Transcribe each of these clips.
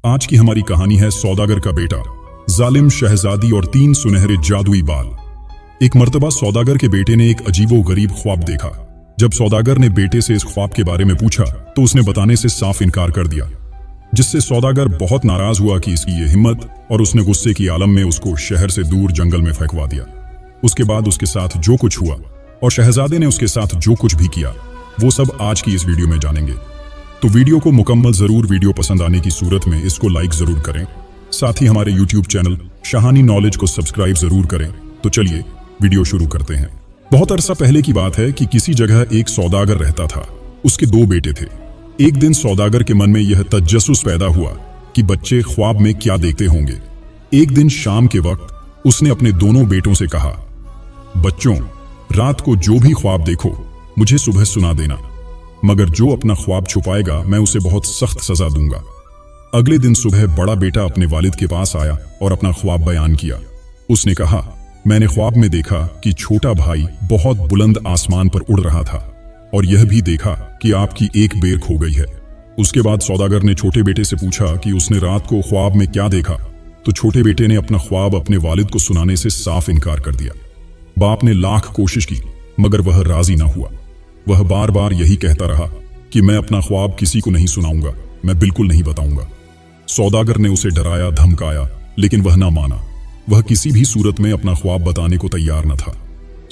आज की हमारी कहानी है सौदागर का बेटा, जालिम शहजादी और 3 सुनहरे जादुई बाल। एक मर्तबा सौदागर के बेटे ने एक अजीबो-गरीब ख्वाब देखा। जब सौदागर ने बेटे से इस ख्वाब के बारे में पूछा तो उसने बताने से साफ इनकार कर दिया, जिससे सौदागर बहुत नाराज हुआ कि इसकी ये हिम्मत, और उसने गुस्से की आलम में उसको शहर से दूर जंगल में फेंकवा दिया। उसके बाद उसके साथ जो कुछ हुआ और शहजादे ने उसके साथ जो कुछ भी किया, वो सब आज की इस वीडियो में जानेंगे। तो वीडियो को मुकम्मल जरूर, वीडियो पसंद आने की सूरत में इसको लाइक जरूर करें। साथ ही हमारे YouTube चैनल शाहानी नॉलेज को सब्सक्राइब जरूर करें। तो चलिए वीडियो शुरू करते हैं। बहुत अरसा पहले की बात है कि किसी जगह एक सौदागर रहता था। उसके 2 बेटे थे। एक दिन सौदागर के मन में यह तजस्सुस पैदा हुआ कि बच्चे ख्वाब में क्या देखते होंगे। एक दिन शाम के वक्त उसने अपने दोनों बेटों से कहा, बच्चों, रात को जो भी ख्वाब देखो मुझे सुबह सुना देना, मगर जो अपना ख्वाब छुपाएगा मैं उसे बहुत सख्त सजा दूंगा। अगले दिन सुबह बड़ा बेटा अपने वालिद के पास आया और अपना ख्वाब बयान किया। उसने कहा, मैंने ख्वाब में देखा कि छोटा भाई बहुत बुलंद आसमान पर उड़ रहा था और यह भी देखा कि आपकी एक बेर खो गई है। उसके बाद सौदागर ने छोटे बेटे से पूछा कि उसने रात को ख्वाब में क्या देखा, तो छोटे बेटे ने अपना ख्वाब अपने वालिद को सुनाने से साफ इनकार कर दिया। बाप ने लाख कोशिश की मगर वह राजी ना हुआ। वह बार बार यही कहता रहा कि मैं अपना ख्वाब किसी को नहीं सुनाऊंगा, मैं बिल्कुल नहीं बताऊंगा। सौदागर ने उसे डराया धमकाया, लेकिन वह ना माना। वह किसी भी सूरत में अपना ख्वाब बताने को तैयार न था।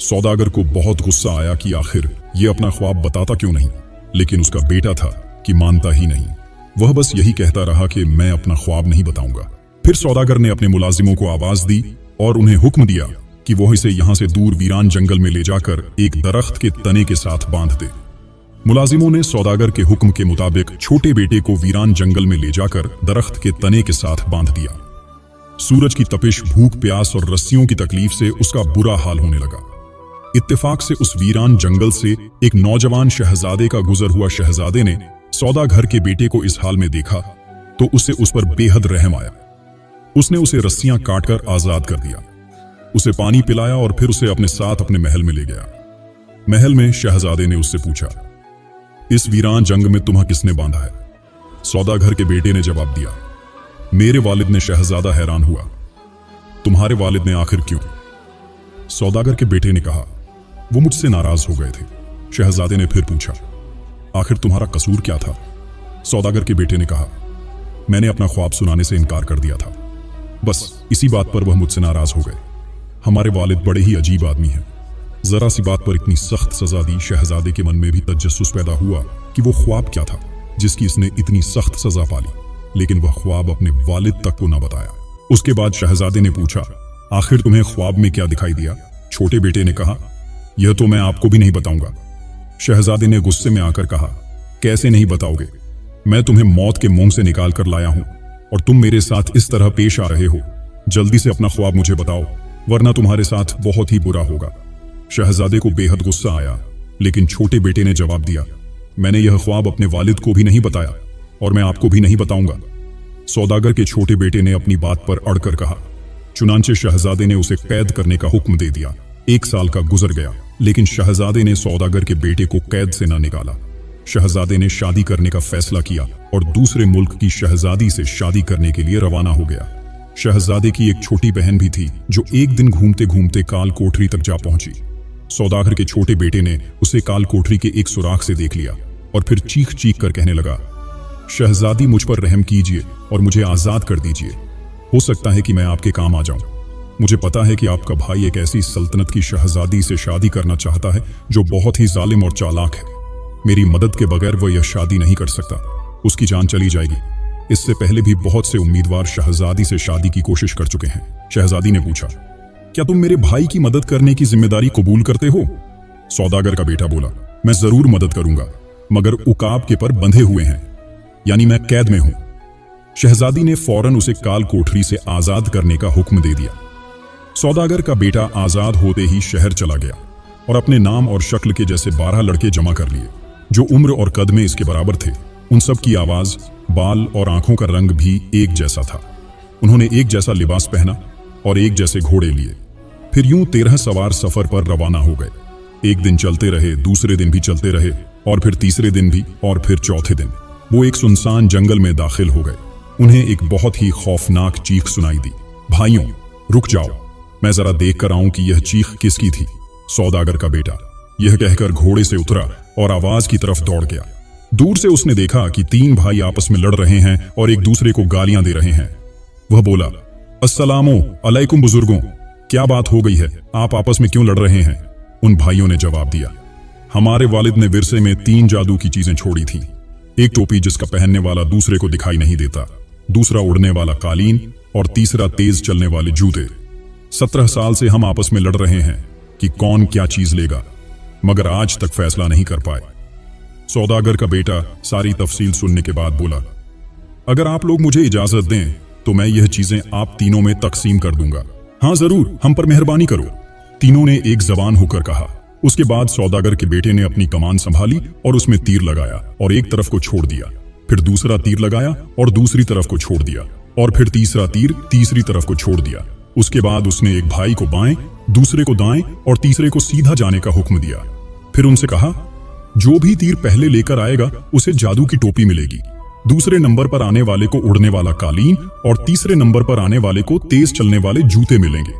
सौदागर को बहुत गुस्सा आया कि आखिर यह अपना ख्वाब बताता क्यों नहीं, लेकिन उसका बेटा था कि मानता ही नहीं। वह बस यही कहता रहा कि मैं अपना ख्वाब नहीं बताऊंगा। फिर सौदागर ने अपने मुलाजिमों को आवाज दी और उन्हें हुक्म दिया कि वो इसे यहां से दूर वीरान जंगल में ले जाकर एक दरख्त के तने के साथ बांध दे। मुलाजिमों ने सौदागर के हुक्म के मुताबिक छोटे बेटे को वीरान जंगल में ले जाकर दरख्त के तने के साथ बांध दिया। सूरज की तपिश, भूख, प्यास और रस्सियों की तकलीफ से उसका बुरा हाल होने लगा। इत्तेफाक से उस वीरान जंगल से एक नौजवान शहजादे का गुजर हुआ शहजादे ने सौदागर के बेटे को इस हाल में देखा तो उसे उस पर बेहद रहम आया। उसने उसे रस्सियां काटकर आजाद कर दिया, उसे पानी पिलाया और फिर उसे अपने साथ अपने महल में ले गया। महल में शहजादे ने उससे पूछा, इस वीरान जंग में तुम्हें किसने बांधा है? सौदागर के बेटे ने जवाब दिया, मेरे वालिद ने। शहजादा हैरान हुआ, तुम्हारे वालिद ने आखिर क्यों? सौदागर के बेटे ने कहा, वो मुझसे नाराज हो गए थे। शहजादे ने फिर पूछा, आखिर तुम्हारा कसूर क्या था? सौदागर के बेटे ने कहा, मैंने अपना ख्वाब सुनाने से इनकार कर दिया था, बस इसी बात पर वह मुझसे नाराज हो गए। हमारे वालिद बड़े ही अजीब आदमी हैं। जरा सी बात पर इतनी सख्त सजा दी। शहजादे के मन में भी तजस्सुस पैदा हुआ कि वो ख्वाब क्या था जिसकी इसने इतनी सख्त सजा पाली, लेकिन वह ख्वाब अपने वालिद तक को न बताया। उसके बाद शहजादे ने पूछा, आखिर तुम्हें ख्वाब में क्या दिखाई दिया? छोटे बेटे ने कहा, यह तो मैं आपको भी नहीं बताऊंगा। शहजादे ने गुस्से में आकर कहा, कैसे नहीं बताओगे? मैं तुम्हें मौत के मुंह से निकाल कर लाया हूं और तुम मेरे साथ इस तरह पेश आ रहे हो। जल्दी से अपना ख्वाब मुझे बताओ, वरना तुम्हारे साथ बहुत ही बुरा होगा। शहजादे को बेहद गुस्सा आया, लेकिन छोटे बेटे ने जवाब दिया, मैंने यह ख्वाब अपने वालिद को भी नहीं बताया और मैं आपको भी नहीं बताऊंगा। सौदागर के छोटे बेटे ने अपनी बात पर अड़कर कहा। चुनांचे शहजादे ने उसे कैद करने का हुक्म दे दिया। 1 साल का गुजर गया, लेकिन शहजादे ने सौदागर के बेटे को कैद से न निकाला। शहजादे ने शादी करने का फैसला किया और दूसरे मुल्क की शहजादी से शादी करने के लिए रवाना हो गया। शहजादे की एक छोटी बहन भी थी जो एक दिन घूमते घूमते काल कोठरी तक जा पहुंची। सौदागर के छोटे बेटे ने उसे काल कोठरी के एक सुराख से देख लिया और फिर चीख चीख कर कहने लगा, शहजादी, मुझ पर रहम कीजिए और मुझे आजाद कर दीजिए। हो सकता है कि मैं आपके काम आ जाऊं। मुझे पता है कि आपका भाई एक ऐसी सल्तनत की शहजादी से शादी करना चाहता है जो बहुत ही जालिम और चालाक है। मेरी मदद के बगैर वह यह शादी नहीं कर सकता, उसकी जान चली जाएगी। इससे पहले भी बहुत से उम्मीदवार शहजादी से शादी की कोशिश कर चुके हैं। शहजादी ने पूछा, क्या तुम मेरे भाई की मदद करने की जिम्मेदारी कबूल करते हो? सौदागर का बेटा बोला, मैं जरूर मदद करूंगा, मगर उकाब के पर बंधे हुए हैं, यानी मैं कैद में हूं। शहजादी ने फौरन उसे काल कोठरी से आजाद करने का हुक्म दे दिया। सौदागर का बेटा आजाद होते ही शहर चला गया और अपने नाम और शक्ल के जैसे 12 लड़के जमा कर लिए जो उम्र और कद में इसके बराबर थे। उन सब की आवाज, बाल और आंखों का रंग भी एक जैसा था। उन्होंने एक जैसा लिबास पहना और एक जैसे घोड़े लिए। फिर यूं 13 सवार सफर पर रवाना हो गए। एक दिन चलते रहे, दूसरे दिन भी चलते रहे और फिर तीसरे दिन भी और फिर चौथे दिन वो एक सुनसान जंगल में दाखिल हो गए। उन्हें एक बहुत ही खौफनाक चीख सुनाई दी। भाइयों, रुक जाओ, मैं जरा देख कर आऊं कि यह चीख किसकी थी। सौदागर का बेटा यह कहकर घोड़े से उतरा और आवाज की तरफ दौड़ गया। दूर से उसने देखा कि 3 भाई आपस में लड़ रहे हैं और एक दूसरे को गालियां दे रहे हैं। वह बोला, अस्सलामो अलैकुम बुजुर्गों, क्या बात हो गई है, आप आपस में क्यों लड़ रहे हैं? उन भाइयों ने जवाब दिया, हमारे वालिद ने विरसे में 3 जादू की चीजें छोड़ी थी। एक टोपी जिसका पहनने वाला दूसरे को दिखाई नहीं देता, दूसरा उड़ने वाला कालीन और तीसरा तेज चलने वाले जूते। 17 साल से हम आपस में लड़ रहे हैं कि कौन क्या चीज लेगा, मगर आज तक फैसला नहीं कर पाए। सौदागर का बेटा सारी तफसील सुनने के बाद बोला, अगर आप लोग मुझे इजाजत दें तो मैं यह चीजें आप तीनों में तकसीम कर दूंगा। हाँ जरूर, हम पर मेहरबानी करो, तीनों ने एक जबान होकर कहा। उसके बाद सौदागर के बेटे ने अपनी कमान संभाली और उसमें तीर लगाया और एक तरफ को छोड़ दिया, फिर दूसरा तीर लगाया और दूसरी तरफ को छोड़ दिया, और फिर तीसरा तीर तीसरी तरफ को छोड़ दिया। उसके बाद उसने एक भाई को बाएं, दूसरे को दाएं और तीसरे को सीधा जाने का हुक्म दिया। फिर उनसे कहा, जो भी तीर पहले लेकर आएगा उसे जादू की टोपी मिलेगी, दूसरे नंबर पर आने वाले को उड़ने वाला कालीन और तीसरे नंबर पर आने वाले को तेज चलने वाले जूते मिलेंगे।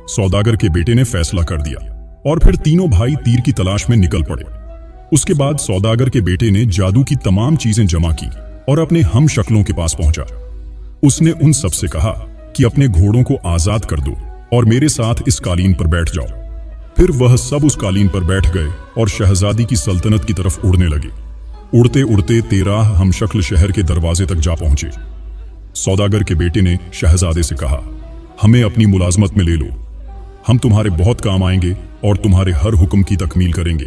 सौदागर के बेटे ने फैसला कर दिया और फिर तीनों भाई तीर की तलाश में निकल पड़े। उसके बाद सौदागर के बेटे ने जादू की तमाम चीजें जमा की और अपने हम शक्लों के पास पहुंचा। उसने उन सब से कहा कि अपने घोड़ों को आजाद कर दो और मेरे साथ इस कालीन पर बैठ जाओ। फिर वह सब उस कालीन पर बैठ गए और शहजादी की सल्तनत की तरफ उड़ने लगे। उड़ते उड़ते 13 हमशक्ल शहर के दरवाजे तक जा पहुंचे। सौदागर के बेटे ने शहजादे से कहा, हमें अपनी मुलाजमत में ले लो, हम तुम्हारे बहुत काम आएंगे और तुम्हारे हर हुक्म की तकमील करेंगे।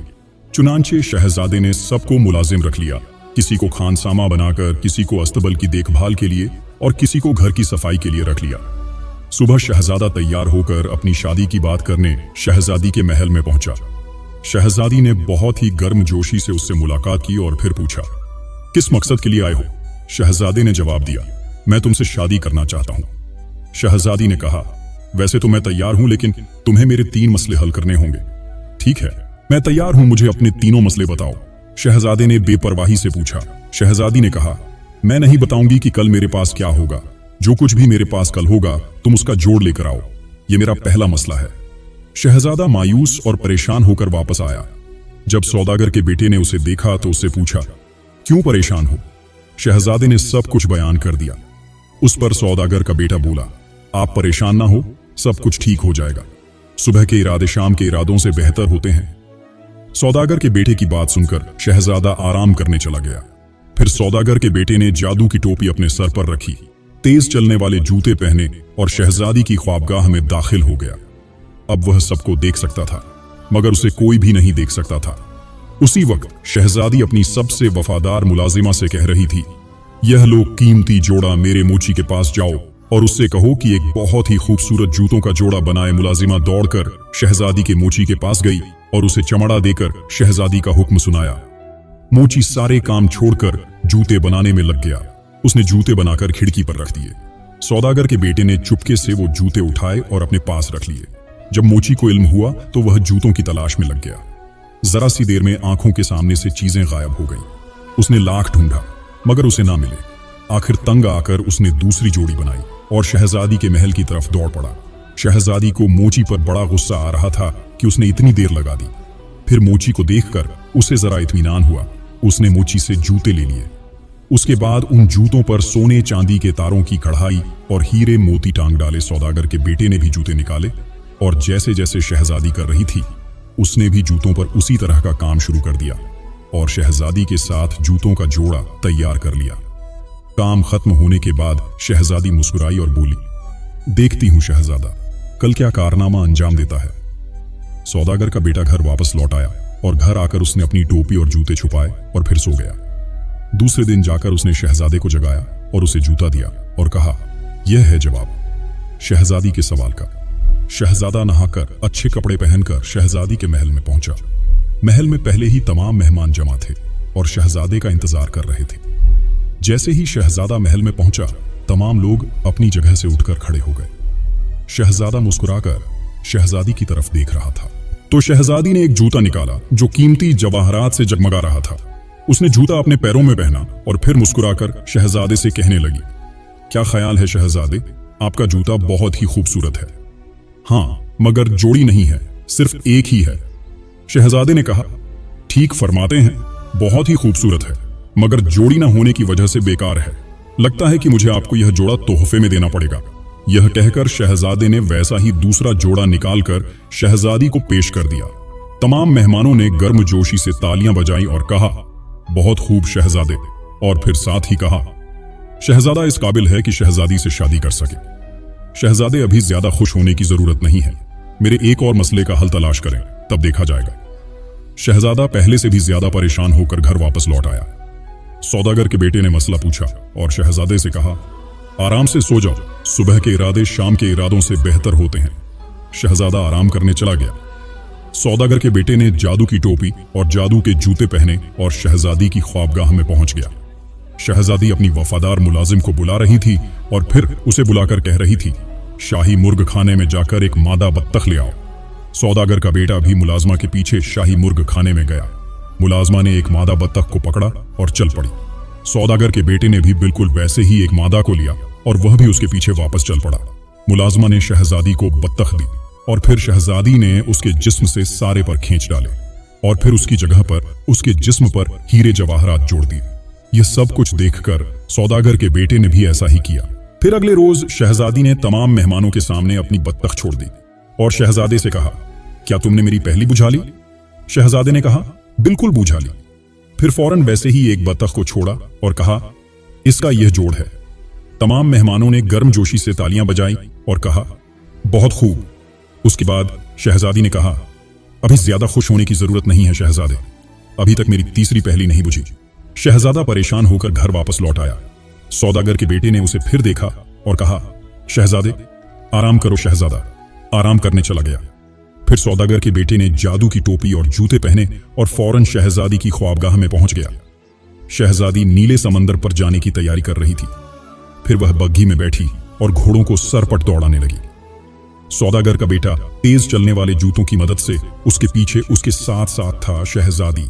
चुनांचे शहजादे ने सबको मुलाजिम रख लिया, किसी को खानसामा बनाकर, किसी को अस्तबल की देखभाल के लिए और किसी को घर की सफाई के लिए रख लिया। सुबह शहजादा तैयार होकर अपनी शादी की बात करने शहजादी के महल में पहुंचा। शहजादी ने बहुत ही गर्मजोशी से उससे मुलाकात की और फिर पूछा, किस मकसद के लिए आए हो? शहजादे ने जवाब दिया, मैं तुमसे शादी करना चाहता हूं। शहजादी ने कहा, वैसे तो मैं तैयार हूं, लेकिन तुम्हें मेरे 3 मसले हल करने होंगे। ठीक है, मैं तैयार हूं, मुझे अपने तीनों मसले बताओ, शहजादे ने बेपरवाही से पूछा। शहजादी ने कहा, मैं नहीं बताऊंगी कि कल मेरे पास क्या होगा, जो कुछ भी मेरे पास कल होगा तुम उसका जोड़ लेकर आओ, यह मेरा पहला मसला है। शहजादा मायूस और परेशान होकर वापस आया। जब सौदागर के बेटे ने उसे देखा तो उससे पूछा, क्यों परेशान हो? शहजादे ने सब कुछ बयान कर दिया। उस पर सौदागर का बेटा बोला, आप परेशान ना हो, सब कुछ ठीक हो जाएगा। सुबह के इरादे शाम के इरादों से बेहतर होते हैं। सौदागर के बेटे की बात सुनकर शहजादा आराम करने चला गया। फिर सौदागर के बेटे ने जादू की टोपी अपने सर पर रखी, तेज चलने वाले जूते पहने और शहजादी की ख्वाबगाह में दाखिल हो गया। अब वह सबको देख सकता था, मगर उसे कोई भी नहीं देख सकता था। उसी वक्त शहजादी अपनी सबसे वफादार मुलाजिमा से कह रही थी, यह लो कीमती जोड़ा मेरे मोची के पास जाओ और उससे कहो कि एक बहुत ही खूबसूरत जूतों का जोड़ा बनाए। मुलाजिमा दौड़कर शहजादी के मोची के पास गई और उसे चमड़ा देकर शहजादी का हुक्म सुनाया। मोची सारे काम छोड़कर जूते बनाने में लग गया। उसने जूते बनाकर खिड़की पर रख दिए। सौदागर के बेटे ने चुपके से वो जूते उठाए और अपने पास रख लिए। जब मोची को इल्म हुआ तो वह जूतों की तलाश में लग गया। जरा सी देर में आंखों के सामने से चीजें गायब हो गईं। उसने लाख ढूंढा मगर उसे ना मिले। आखिर तंग आकर उसने दूसरी जोड़ी बनाई और शहजादी के महल की तरफ दौड़ पड़ा। शहजादी को मोची पर बड़ा गुस्सा आ रहा था कि उसने इतनी देर लगा दी। फिर मोची को देखकर उसे जरा इत्मीनान हुआ। उसने मोची से जूते ले लिए। उसके बाद उन जूतों पर सोने चांदी के तारों की कढ़ाई और हीरे मोती टांग डाले। सौदागर के बेटे ने भी जूते निकाले और जैसे जैसे शहजादी कर रही थी उसने भी जूतों पर उसी तरह का काम शुरू कर दिया और शहजादी के साथ जूतों का जोड़ा तैयार कर लिया। काम खत्म होने के बाद शहजादी मुस्कुराई और बोली, देखती हूं शहजादा कल क्या कारनामा अंजाम देता है। सौदागर का बेटा घर वापस लौट आया और घर आकर उसने अपनी टोपी और जूते छुपाए और फिर सो गया। दूसरे दिन जाकर उसने शहजादे को जगाया और उसे जूता दिया और कहा, यह है जवाब शहजादी के सवाल का। शहजादा नहाकर अच्छे कपड़े पहनकर शहजादी के महल में पहुंचा। महल में पहले ही तमाम मेहमान जमा थे और शहजादे का इंतजार कर रहे थे। जैसे ही शहजादा महल में पहुंचा तमाम लोग अपनी जगह से उठकर खड़े हो गए। शहजादा मुस्कुराकर शहजादी की तरफ देख रहा था तो शहजादी ने एक जूता निकाला जो कीमती जवाहरात से जगमगा रहा था। उसने जूता अपने पैरों में पहना और फिर मुस्कुराकर शहजादे से कहने लगी, क्या ख्याल है शहजादे, आपका जूता बहुत ही खूबसूरत है। हाँ, मगर जोड़ी नहीं है, सिर्फ एक ही है। शहजादे ने कहा, ठीक फरमाते हैं, बहुत ही खूबसूरत है, मगर जोड़ी ना होने की वजह से बेकार है। लगता है कि मुझे आपको यह जोड़ा तोहफे में देना पड़ेगा। यह कहकर शहजादे ने वैसा ही दूसरा जोड़ा निकालकर शहजादी को पेश कर दिया। तमाम मेहमानों ने गर्मजोशी से तालियां बजाई और कहा, बहुत खूब शहजादे। और फिर साथ ही कहा, शहजादा इस काबिल है कि शहजादी से शादी कर सके। शहजादे, अभी ज्यादा खुश होने की जरूरत नहीं है, मेरे एक और मसले का हल तलाश करें, तब देखा जाएगा। शहजादा पहले से भी ज्यादा परेशान होकर घर वापस लौट आया। सौदागर के बेटे ने मसला पूछा और शहजादे से कहा, आराम से सो जाओ, सुबह के इरादे शाम के इरादों से बेहतर होते हैं। शहजादा आराम करने चला गया। सौदागर के बेटे ने जादू की टोपी और जादू के जूते पहने और शहजादी की ख्वाबगाह में पहुंच गया। शहजादी अपनी वफादार मुलाजिम को बुला रही थी और फिर उसे बुलाकर कह रही थी, शाही मुर्ग खाने में जाकर एक मादा बत्तख ले आओ। सौदागर का बेटा भी मुलाजमा के पीछे शाही मुर्ग खाने में गया। मुलाजमा ने एक मादा बत्तख को पकड़ा और चल पड़ी। सौदागर के बेटे ने भी बिल्कुल वैसे ही एक मादा को लिया और वह भी उसके पीछे वापस चल पड़ा। मुलाजमा ने शहजादी को बत्तख दी और फिर शहजादी ने उसके जिस्म से सारे पर खींच डाले और फिर उसकी जगह पर उसके जिस्म पर हीरे जवाहरात जोड़ दिए। यह सब कुछ देखकर सौदागर के बेटे ने भी ऐसा ही किया। फिर अगले रोज शहजादी ने तमाम मेहमानों के सामने अपनी बत्तख छोड़ दी और शहजादे से कहा, क्या तुमने मेरी पहली बुझा ली? शहजादे ने कहा, बिल्कुल बुझा ली। फिर फौरन वैसे ही एक बत्तख को छोड़ा और कहा, इसका यह जोड़ है। तमाम मेहमानों ने गर्मजोशी से तालियां बजाई और कहा, बहुत खूब। उसके बाद शहजादी ने कहा, अभी ज्यादा खुश होने की जरूरत नहीं है शहजादे, अभी तक मेरी तीसरी पहेली नहीं बुझी। शहजादा परेशान होकर घर वापस लौट आया। सौदागर के बेटे ने उसे फिर देखा और कहा, शहजादे आराम करो। शहजादा आराम करने चला गया। फिर सौदागर के बेटे ने जादू की टोपी और जूते पहने और फौरन शहजादी की ख्वाबगाह में पहुंच गया। शहजादी नीले समंदर पर जाने की तैयारी कर रही थी। फिर वह बग्घी में बैठी और घोड़ों को सरपट दौड़ाने लगी। सौदागर का बेटा तेज चलने वाले जूतों की मदद से उसके पीछे उसके साथ साथ था। शहजादी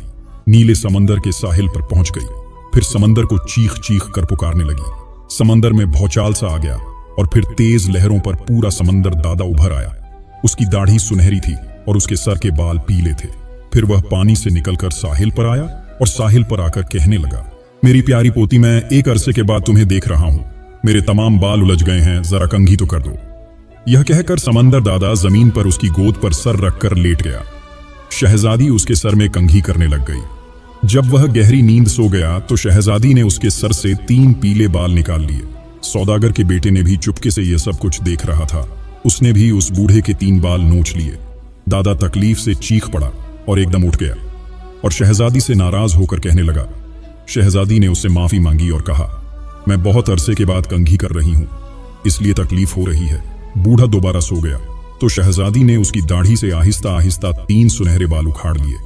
नीले समंदर के साहिल पर पहुंच गई। फिर समंदर को चीख चीख कर पुकारने लगी। समंदर में भौचाल सा आ गया और फिर तेज लहरों पर पूरा समंदर दादा उभर आया। उसकी दाढ़ी सुनहरी थी और उसके सर के बाल पीले थे। फिर वह पानी से निकलकर साहिल पर आया और साहिल पर आकर कहने लगा, मेरी प्यारी पोती, मैं एक अरसे के बाद तुम्हें देख रहा हूं। मेरे तमाम बाल उलझ गए हैं, जरा कंघी तो कर दो। यह कहकर समंदर दादा जमीन पर उसकी गोद पर सर रखकर लेट गया। शहजादी उसके सर में कंघी करने लग गई। जब वह गहरी नींद सो गया तो शहजादी ने उसके सर से 3 पीले बाल निकाल लिए। सौदागर के बेटे ने भी चुपके से यह सब कुछ देख रहा था। उसने भी उस बूढ़े के 3 बाल नोच लिए। दादा तकलीफ से चीख पड़ा और एकदम उठ गया और शहजादी से नाराज होकर कहने लगा। शहजादी ने उससे माफी मांगी और कहा, मैं बहुत अरसे के बाद कंघी कर रही हूं, इसलिए तकलीफ हो रही है। बूढ़ा दोबारा सो गया तो शहजादी ने उसकी दाढ़ी से आहिस्ता आहिस्ता 3 सुनहरे बाल उखाड़ लिए।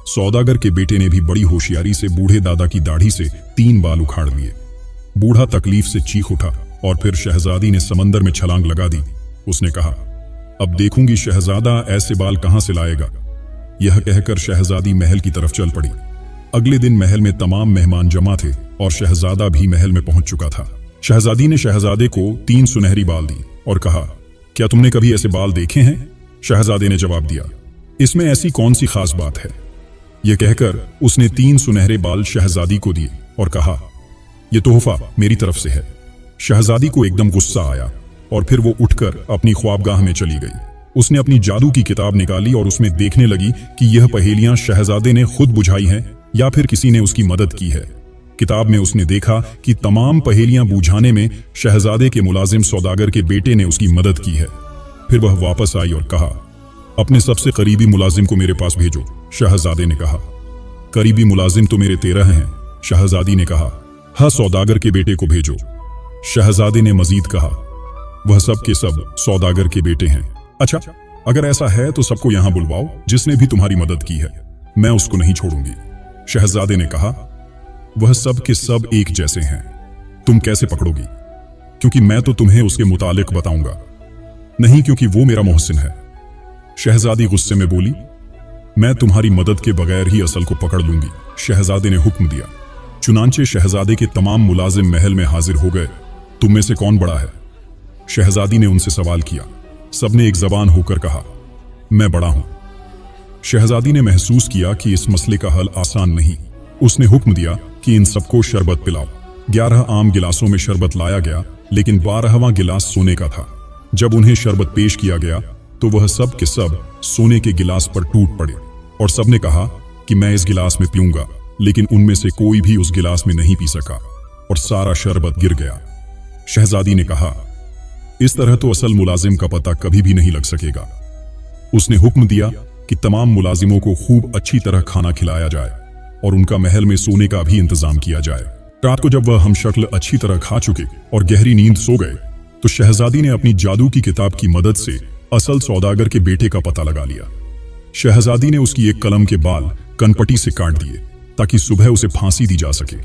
सौदागर के बेटे ने भी बड़ी होशियारी से बूढ़े दादा की दाढ़ी से 3 बाल उखाड़ लिए। बूढ़ा तकलीफ से चीख उठा और फिर शहजादी ने समंदर में छलांग लगा दी। उसने कहा, अब देखूंगी शहजादा ऐसे बाल कहां से लाएगा। यह कहकर शहजादी महल की तरफ चल पड़ी। अगले दिन महल में तमाम मेहमान जमा थे और शहजादा भी महल में पहुंच चुका था। शहजादी ने शहजादे को 3 सुनहरी बाल दी और कहा, क्या तुमने कभी ऐसे बाल देखे हैं? शहजादे ने जवाब दिया, इसमें ऐसी कौन सी खास बात है? यह कहकर उसने 3 सुनहरे बाल शहजादी को दिए और कहा, यह तोहफा मेरी तरफ से है। शहजादी को एकदम गुस्सा आया और फिर वो उठकर अपनी ख्वाबगाह में चली गई। उसने अपनी जादू की किताब निकाली और उसमें देखने लगी कि यह पहेलियां शहजादे ने खुद बुझाई हैं या फिर किसी ने उसकी मदद की है। किताब में उसने देखा कि तमाम पहेलियां बुझाने में शहजादे के मुलाजिम सौदागर के बेटे ने उसकी मदद की है। फिर वह वापस आई और कहा, अपने सबसे करीबी मुलाजिम को मेरे पास भेजो। शहजादे ने कहा, करीबी मुलाजिम तो मेरे 13 हैं। शहजादी ने कहा, हाँ, सौदागर के बेटे को भेजो। शहजादे ने मजीद कहा, वह सब के सब सौदागर के बेटे हैं। अच्छा, अगर ऐसा है तो सबको यहां बुलवाओ जिसने भी तुम्हारी मदद की है, मैं उसको नहीं छोड़ूंगी। शहजादे ने कहा, वह सब के सब एक जैसे हैं, तुम कैसे पकड़ोगी? क्योंकि मैं तो तुम्हें उसके मुतालिक बताऊंगा। नहीं, क्योंकि वो मेरा मोहसिन है। शहजादी गुस्से में बोली, मैं तुम्हारी मदद के बगैर ही असल को पकड़ लूंगी। शहजादे ने हुक्म दिया। चुनांचे शहजादे के तमाम मुलाजिम महल में हाजिर हो गए तुम में से कौन बड़ा है? शहजादी ने उनसे सवाल किया। सबने एक जबान होकर कहा, मैं बड़ा हूं। शहजादी ने महसूस किया कि इस मसले का हल आसान नहीं। उसने हुक्म दिया कि इन सबको शरबत पिलाओ। 11 आम गिलासों में शरबत लाया गया, लेकिन 12वां गिलास सोने का था। जब उन्हें शरबत पेश किया गया तो वह सब के सब सोने के गिलास पर टूट पड़े और सबने कहा कि मैं इस गिलास में पीऊंगा, लेकिन उनमें से कोई भी उस गिलास में नहीं पी सका और सारा शरबत गिर गया। शहजादी ने कहा, इस तरह तो असल मुलाजिम का पता कभी भी नहीं लग सकेगा। उसने हुक्म दिया कि तमाम मुलाजिमों को खूब अच्छी तरह खाना खिलाया जाए और उनका महल में सोने का भी इंतजाम किया जाए। रात को जब वह हम शक्ल अच्छी तरह खा चुके और गहरी नींद सो गए तो शहजादी ने अपनी जादू की किताब की मदद से असल सौदागर के बेटे का पता लगा लिया। शहजादी ने उसकी एक कलम के बाल कनपटी से काट दिए ताकि सुबह उसे फांसी दी जा सके।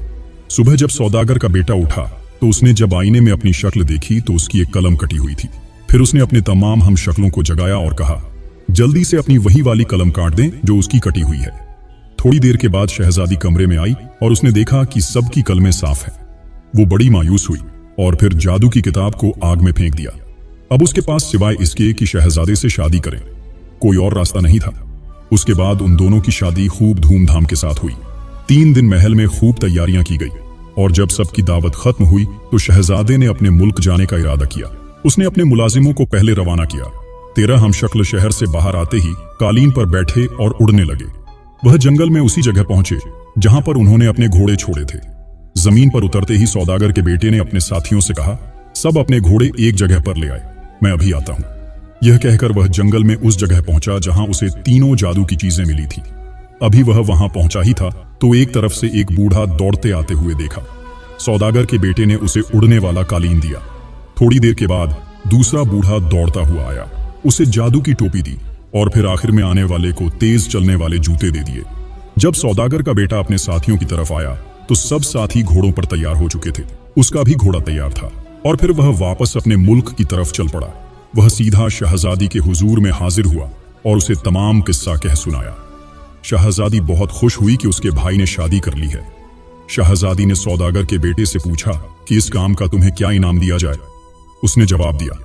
सुबह जब सौदागर का बेटा उठा तो उसने जब आईने में अपनी शक्ल देखी तो उसकी एक कलम कटी हुई थी। फिर उसने अपने तमाम हम शक्लों को जगाया और कहा, जल्दी से अपनी वही वाली कलम काट दें जो उसकी कटी हुई है। थोड़ी देर के बाद शहजादी कमरे में आई और उसने देखा कि सबकी कलमें साफ हैं। वो बड़ी मायूस हुई और फिर जादू की किताब को आग में फेंक दिया। अब उसके पास सिवाय इसके कि शहजादे से शादी करें कोई और रास्ता नहीं था। उसके बाद उन दोनों की शादी खूब धूमधाम के साथ हुई। 3 दिन महल में खूब तैयारियां की गई और जब सबकी दावत खत्म हुई तो शहजादे ने अपने मुल्क जाने का इरादा किया। उसने अपने मुलाजिमों को पहले रवाना किया। 13 हम शक्ल शहर से बाहर आते ही कालीन पर बैठे और उड़ने लगे। वह जंगल में उसी जगह पहुंचे जहां पर उन्होंने अपने घोड़े छोड़े थे। जमीन पर उतरते ही सौदागर के बेटे ने अपने साथियों से कहा, सब अपने घोड़े एक जगह पर ले आए, मैं अभी आता हूं। यह कहकर वह जंगल में उस जगह पहुंचा जहां उसे तीनों जादू की चीजें मिली थी। अभी वह वहां पहुंचा ही था तो एक तरफ से एक बूढ़ा दौड़ते आते हुए देखा। सौदागर के बेटे ने उसे उड़ने वाला कालीन दिया। थोड़ी देर के बाद दूसरा बूढ़ा दौड़ता हुआ आया, उसे जादू की टोपी दी और फिर आखिर में आने वाले को तेज चलने वाले जूते दे दिए। जब सौदागर का बेटा अपने साथियों की तरफ आया तो सब साथी घोड़ों पर तैयार हो चुके थे। उसका भी घोड़ा तैयार था और फिर वह वापस अपने मुल्क की तरफ चल पड़ा। वह सीधा शहजादी के हुजूर में हाजिर हुआ और उसे तमाम किस्सा कह सुनाया। शहजादी बहुत खुश हुई कि उसके भाई ने शादी कर ली है। शहजादी ने सौदागर के बेटे से पूछा कि इस काम का तुम्हें क्या इनाम दिया जाए। उसने जवाब दिया,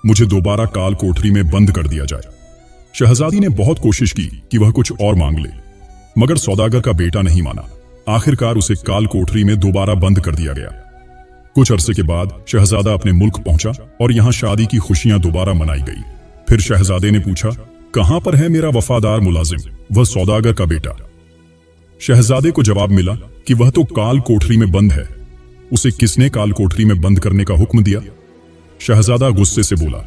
मुझे दोबारा काल कोठरी में बंद कर दिया जाए। शहजादी ने बहुत कोशिश की कि वह कुछ और मांग ले, मगर सौदागर का बेटा नहीं माना। आखिरकार उसे काल कोठरी में दोबारा बंद कर दिया गया। कुछ अरसे के बाद शहजादा अपने मुल्क पहुंचा और यहां शादी की खुशियां दोबारा मनाई गई। फिर शहजादे ने पूछा, कहां पर है मेरा वफादार मुलाजिम, वह सौदागर का बेटा? शहजादे को जवाब मिला कि वह तो काल कोठरी में बंद है। उसे किसने काल कोठरी में बंद करने का हुक्म दिया? शहजादा गुस्से से बोला।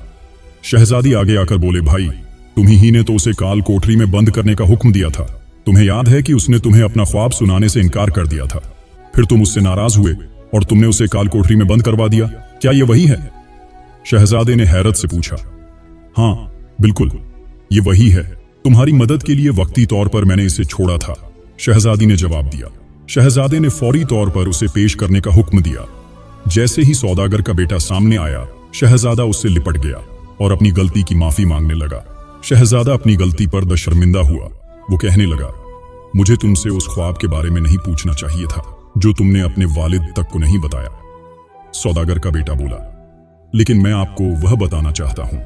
शहजादी आगे आकर बोले, भाई तुम्ही ही ने तो उसे काल कोठरी में बंद करने का हुक्म दिया था। तुम्हें याद है कि उसने तुम्हें अपना ख्वाब सुनाने से इनकार कर दिया था। फिर तुम उससे नाराज हुए और तुमने उसे काल कोठरी में बंद करवा दिया। क्या यह वही है? शहजादे ने हैरत से पूछा। हाँ बिल्कुल, ये वही है। तुम्हारी मदद के लिए वक्ती तौर पर मैंने इसे छोड़ा था, शहजादी ने जवाब दिया। शहजादे ने फौरी तौर पर उसे पेश करने का हुक्म दिया। जैसे ही सौदागर का बेटा सामने आया, शहजादा उससे लिपट गया और अपनी गलती की माफी मांगने लगा। शहजादा अपनी गलती पर दशर्मिंदा हुआ। वो कहने लगा, मुझे तुमसे उस ख्वाब के बारे में नहीं पूछना चाहिए था जो तुमने अपने वालिद तक को नहीं बताया। सौदागर का बेटा बोला, लेकिन मैं आपको वह बताना चाहता हूं।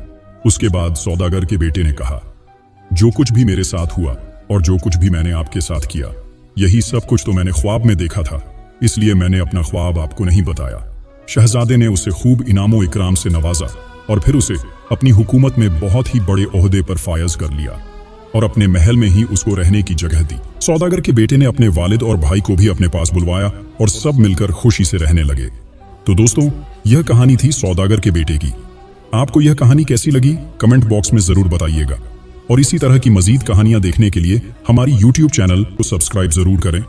उसके बाद सौदागर के बेटे ने कहा, जो कुछ भी मेरे साथ हुआ और जो कुछ भी मैंने आपके साथ किया, यही सब कुछ तो मैंने ख्वाब में देखा था, इसलिए मैंने अपना ख्वाब आपको नहीं बताया। शहजादे ने उसे खूब इनामो इकराम से नवाजा और फिर उसे अपनी हुकूमत में बहुत ही बड़े ओहदे पर फायज कर लिया और अपने महल में ही उसको रहने की जगह दी। सौदागर के बेटे ने अपने वालिद और भाई को भी अपने पास बुलवाया और सब मिलकर खुशी से रहने लगे। तो दोस्तों, यह कहानी थी सौदागर के बेटे की। आपको यह कहानी कैसी लगी कमेंट बॉक्स में जरूर बताइएगा और इसी तरह की मजीद कहानियां देखने के लिए हमारी YouTube चैनल को सब्सक्राइब जरूर करें